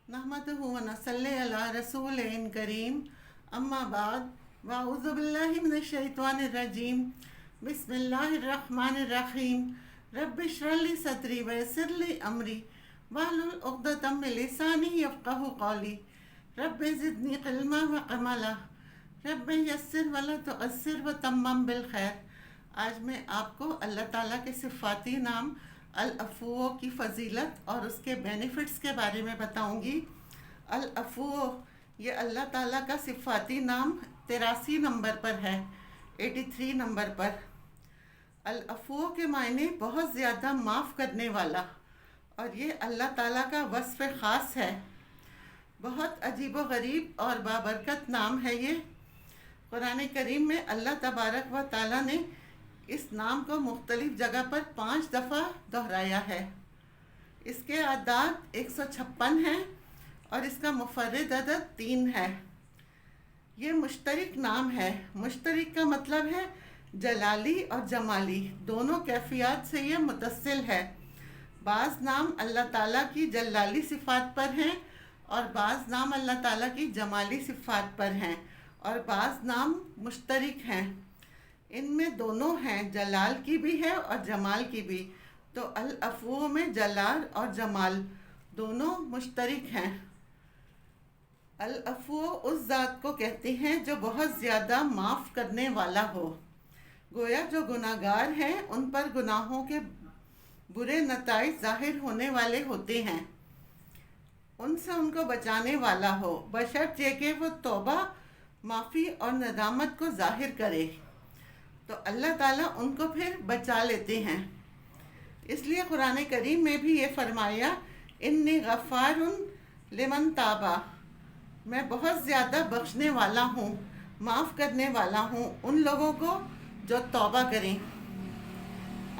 नहमदुहु व नसल्ली अला रसूलिन करीम अम्मा बाद वाउज़ु बिल्लाहि मिनश शैतानिर रजीम बिस्मिल्लाहिर रहमानिर रहीम रब्बि इश्रह ली सदरी व यस्सिर ली अमरी वहलुल उक़दतम मिन लिसानी यफ़क़हू क़ौली रब्बि ज़िदनी इल्मा व अमला रब्बि यस्सिर व ला तुअस्सिर व तम्मम बिल खैर। आज मैं आपको अल्लाह ताला के सिफ़ाती नाम अल-अफ़ू की फ़जीलत और उसके बेनिफिट्स के बारे में बताऊंगी। अल-अफ़ू ये अल्लाह ताला का सिफ़ाती नाम 83 नंबर पर है, 83 नंबर पर। अल-अफ़ू के मायने बहुत ज़्यादा माफ़ करने वाला, और ये अल्लाह ताला का वस्फ़ ख़ास है। बहुत अजीब व गरीब और बाबरकत नाम है ये। कुरान करीम में अल्लाह तबारक व ताला ने इस नाम को मुख्तलिफ जगह पर 5 दफ़ा दोहराया है। इसके अदाद 156 हैं और इसका मुफर्रिद अदद 3 है। ये मुश्तरिक नाम है। मुश्तरिक का मतलब है जलाली और जमाली, दोनों कैफियत से ये मुतसिल है। बाज़ नाम अल्लाह ताला की जलाली सिफ़ात पर हैं और बाज़ नाम अल्लाह ताला की जमाली सिफ़ात पर हैं, और बाज़ नाम मुश्तरिक हैं। इनमें दोनों हैं, जलाल की भी है और जमाल की भी। तो अल-अफ़ू में जलाल और जमाल दोनों मुश्तरिक हैं। अल-अफ़ू उस ज़ात को कहते हैं जो बहुत ज़्यादा माफ़ करने वाला हो। गोया जो गुनाहगार हैं उन पर गुनाहों के बुरे नताइज ज़ाहिर होने वाले होते हैं, उनसे उनको बचाने वाला हो, बशर्त ये कि वो तौबा, माफ़ी और नदामत को ज़ाहिर करे, तो अल्लाह ताला उनको फिर बचा लेते हैं। इसलिए कुरान करीम में भी ये फरमाया, इन्नी गफ़ारुन लिमन ताबा, मैं बहुत ज़्यादा बख्शने वाला हूँ, माफ़ करने वाला हूँ उन लोगों को जो तौबा करें,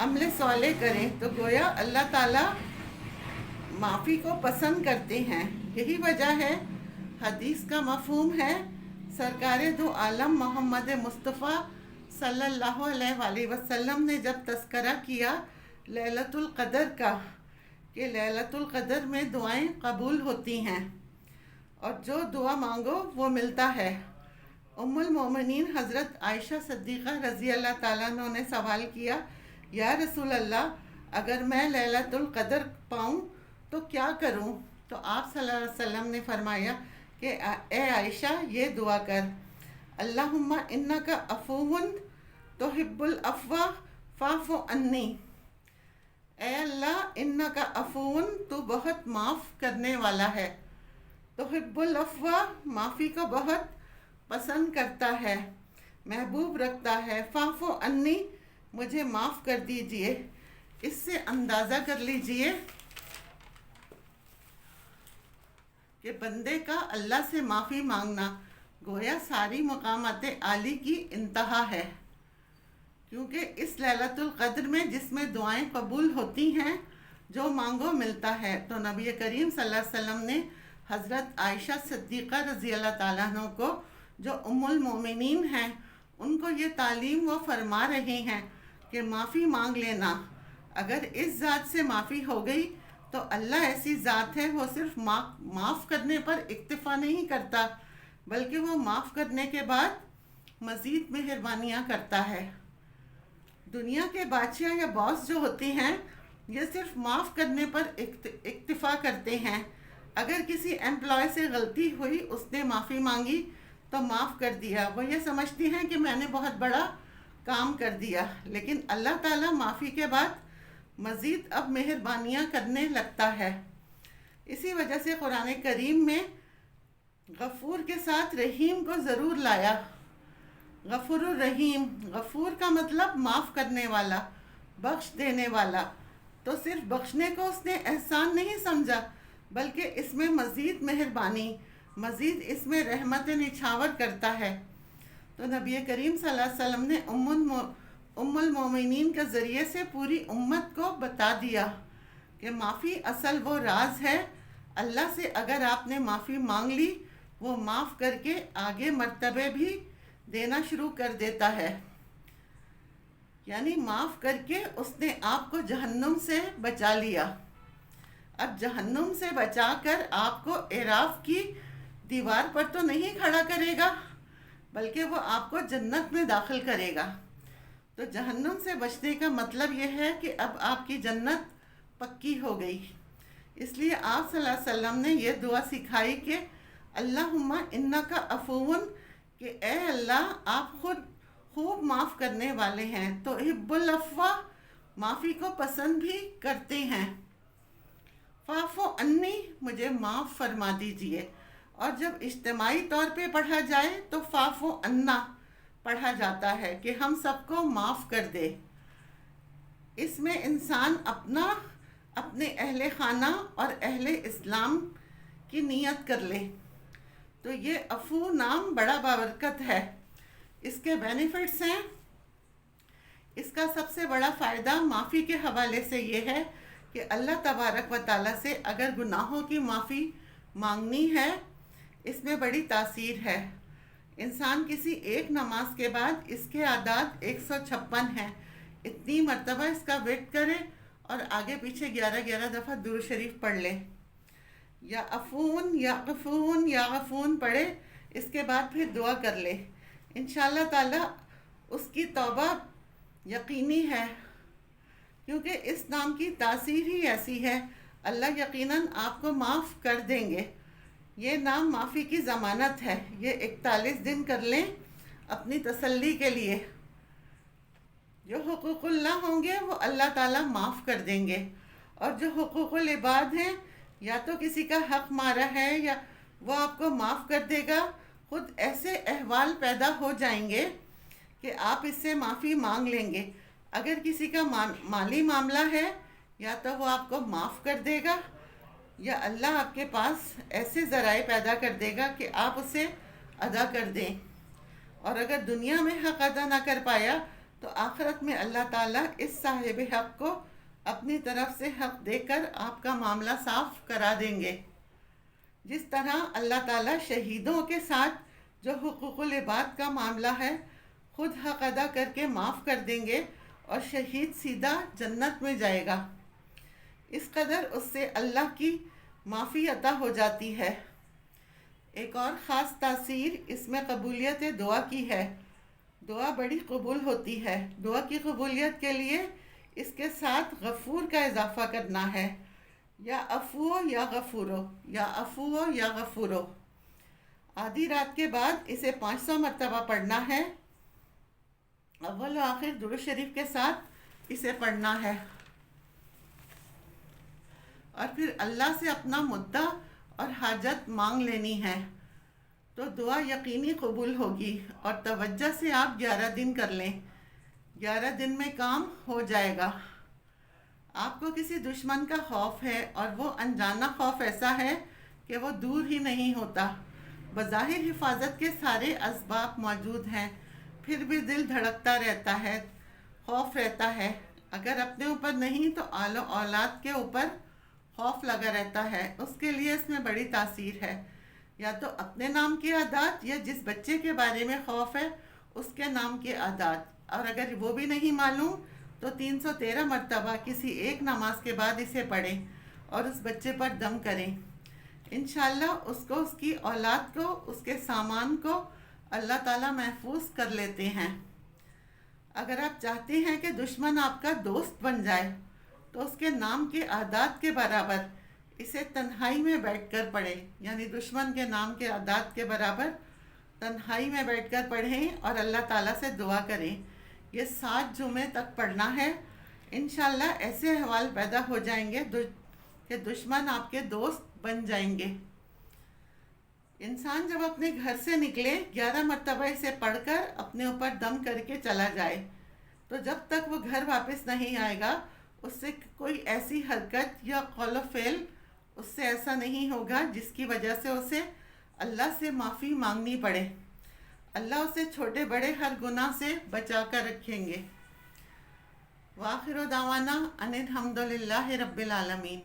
अमल साले करें। तो गोया अल्लाह ताला माफ़ी को पसंद करते हैं। यही वजह है, हदीस का मफ़हूम है, सरकार दो आलम मोहम्मद मुस्तफ़ा सल्लल्लाहु अलैहि वसल्लम ने जब तज़किरा किया लैलतुल क़द्र का, कि लैलतुल क़द्र में दुआएं कबूल होती हैं और जो दुआ मांगो वो मिलता है। उम्मुल मोमिनीन हज़रत आयशा सिद्दीक़ा रज़ी अल्लाह ताला अन्हा ने सवाल किया, या रसूल अल्लाह, अगर मैं लैलतुल क़द्र पाऊँ तो क्या करूँ? तो आप सल्लल्लाहु अलैहि वसल्लम ने फरमाया कि ए आयशा, ये दुआ कर, अल्लाहुम्मा इन्नका अफ़ूवुन तुहिब्बुल अफ़्वा फ़अफ़ु अन्नी। ए अल्लाह, इन्नका अफ़ूवुन, तू बहुत माफ़ करने वाला है, तुहिब्बुल अफ़्वा, माफ़ी को बहुत पसंद करता है, महबूब रखता है, फ़अफ़ु अन्नी, मुझे माफ़ कर दीजिए। इससे अंदाज़ा कर लीजिए कि बंदे का अल्लाह से माफ़ी मांगना गोया सारी मकामात आली की इंतहा है, क्योंकि इस लैलतुल क़द्र में जिसमें दुआएं कबूल होती हैं, जो मांगो मिलता है। तो नबी करीम सल्लल्लाहु अलैहि वसल्लम ने हज़रत आयशा सिद्दीक़ा रज़ी अल्लाह ताला अन्हा को, जो उम्मुल मोमिनीन हैं, उनको ये तालीम वो फरमा रहे हैं कि माफ़ी मांग लेना। अगर इस ज़ात से माफ़ी हो गई तो अल्लाह ऐसी ज़ात है, वो सिर्फ माफ़ करने पर इक्तिफ़ा नहीं करता, बल्कि वो माफ़ करने के बाद मज़ीद मेहरबानियाँ करता है। दुनिया के बादशाह या बॉस जो होते हैं, ये सिर्फ माफ़ करने पर इक्तिफ़ा करते हैं। अगर किसी एम्प्लॉय से गलती हुई, उसने माफ़ी मांगी तो माफ़ कर दिया, वो ये समझती हैं कि मैंने बहुत बड़ा काम कर दिया। लेकिन अल्लाह ताला माफ़ी के बाद मज़ीद अब मेहरबानियाँ करने लगता है। इसी वजह से कुरान करीम में गफ़ूर के साथ रहीम को ज़रूर लाया। गफ़ूरुर रहीम, गफ़ूर का मतलब माफ़ करने वाला, बख्श देने वाला। तो सिर्फ बख्शने को उसने एहसान नहीं समझा, बल्कि इसमें मज़ीद मेहरबानी, मज़ीद इसमें रहमत निछावर करता है। तो नबी करीम सल्लल्लाहु अलैहि वसल्लम ने उम्मुल मोमिनीन के ज़रिए से पूरी उम्मत को बता दिया कि माफ़ी असल वो राज है। अल्लाह से अगर आपने माफ़ी मांग ली, वो माफ़ करके आगे मर्तबे भी देना शुरू कर देता है। यानी माफ़ करके उसने आपको जहन्नुम से बचा लिया। اب جہنم سے بچا کر آپ کو اعراف کی دیوار پر تو نہیں کھڑا کرے گا، بلکہ وہ آپ کو جنت میں داخل کرے گا۔ تو جہنم سے بچنے کا مطلب یہ ہے کہ اب آپ کی جنت پکی ہو گئی۔ اس لیے آپ صلی اللہ علیہ وسلم نے یہ دعا سکھائی کہ اللہم انکا عفون، کہ اے اللہ آپ خود خوب معاف کرنے والے ہیں، تو تحب العفو، معافی کو پسند بھی کرتے ہیں۔ فاعف عنی، مجھے معاف فرما دیجئے۔ اور جب اجتماعی طور پہ پڑھا جائے تو فاعف عنا پڑھا جاتا ہے کہ ہم سب کو معاف کر دے۔ اس میں انسان اپنے اہل خانہ اور اہل اسلام کی نیت کر لے۔ تو یہ عفو نام بڑا بابرکت ہے، اس کے بینیفٹس ہیں۔ اس کا سب سے بڑا فائدہ معافی کے حوالے سے یہ ہے کہ اللہ تبارک و تعالیٰ سے اگر گناہوں کی معافی مانگنی ہے، اس میں بڑی تاثیر ہے۔ انسان کسی ایک نماز کے بعد اس کے اعداد 156 ہیں، اتنی مرتبہ اس کا ورد کرے اور آگے پیچھے 11 دفعہ درود شریف پڑھ لے، یا عفون یا غفون یا غفون پڑھے، اس کے بعد پھر دعا کر لے، انشاءاللہ تعالی اس کی توبہ یقینی ہے، کیونکہ اس نام کی تاثیر ہی ایسی ہے۔ اللہ یقیناً آپ کو معاف کر دیں گے۔ یہ نام معافی کی ضمانت ہے۔ یہ 41 دن کر لیں اپنی تسلی کے لیے۔ جو حقوق اللہ ہوں گے وہ اللہ تعالیٰ معاف کر دیں گے، اور جو حقوق العباد ہیں، یا تو کسی کا حق مارا ہے یا وہ آپ کو معاف کر دے گا۔ خود ایسے احوال پیدا ہو جائیں گے کہ آپ اس سے معافی مانگ لیں گے۔ اگر کسی کا مالی معاملہ ہے، یا تو وہ آپ کو معاف کر دے گا، یا اللہ آپ کے پاس ایسے ذرائع پیدا کر دے گا کہ آپ اسے ادا کر دیں۔ اور اگر دنیا میں حق ادا نہ کر پایا تو آخرت میں اللہ تعالیٰ اس صاحب حق کو اپنی طرف سے حق دے کر آپ کا معاملہ صاف کرا دیں گے۔ جس طرح اللہ تعالیٰ شہیدوں کے ساتھ جو حقوق العباد کا معاملہ ہے خود حق ادا کر کے معاف کر دیں گے، اور شہید سیدھا جنت میں جائے گا۔ اس قدر اس سے اللہ کی معافی عطا ہو جاتی ہے۔ ایک اور خاص تاثیر اس میں قبولیت دعا کی ہے۔ دعا بڑی قبول ہوتی ہے۔ دعا کی قبولیت کے لیے اس کے ساتھ غفور کا اضافہ کرنا ہے، یا عفو یا غفورو، یا عفو یا غفورو۔ آدھی رات کے بعد اسے 500 مرتبہ پڑھنا ہے۔ اول و آخر درود شریف کے ساتھ اسے پڑھنا ہے، اور پھر اللہ سے اپنا مدعا اور حاجت مانگ لینی ہے، تو دعا یقینی قبول ہوگی۔ اور توجہ سے آپ 11 دن کر لیں، 11 دن میں کام ہو جائے گا۔ آپ کو کسی دشمن کا خوف ہے، اور وہ انجانا خوف ایسا ہے کہ وہ دور ہی نہیں ہوتا۔ بظاہر حفاظت کے سارے اسباب موجود ہیں، پھر بھی دل دھڑکتا رہتا ہے، خوف رہتا ہے۔ اگر اپنے اوپر نہیں تو آل و اولاد کے اوپر خوف لگا رہتا ہے۔ اس کے لیے اس میں بڑی تاثیر ہے، یا تو اپنے نام کے اعداد، یا جس بچے کے بارے میں خوف ہے اس کے نام کے اعداد۔ اور اگر وہ بھی نہیں معلوم تو 313 مرتبہ کسی ایک نماز کے بعد اسے پڑھیں اور اس بچے پر دم کریں۔ انشاءاللہ اس کو، اس کی اولاد کو، اس کے سامان کو اللہ تعالیٰ محفوظ کر لیتے ہیں۔ اگر آپ چاہتے ہیں کہ دشمن آپ کا دوست بن جائے تو اس کے نام کے اعداد کے برابر اسے تنہائی میں بیٹھ کر پڑھیں، یعنی دشمن کے نام کے اعداد کے برابر تنہائی میں بیٹھ کر پڑھیں اور اللہ تعالیٰ سے دعا کریں۔ یہ 7 جمعے تک پڑھنا ہے۔ انشاءاللہ ایسے احوال پیدا ہو جائیں گے کہ دشمن آپ کے دوست بن جائیں گے۔ انسان جب اپنے گھر سے نکلے 11 مرتبہ اسے پڑھ کر اپنے اوپر دم کر کے چلا جائے، تو جب تک وہ گھر واپس نہیں آئے گا اس سے کوئی ایسی حرکت یا قول و فعل اس سے ایسا نہیں ہوگا جس کی وجہ سے اسے اللہ سے معافی مانگنی پڑے۔ اللہ اسے چھوٹے بڑے ہر گناہ سے بچا کر رکھیں گے۔ وآخر دعوانا ان الحمد للہ رب العالمین۔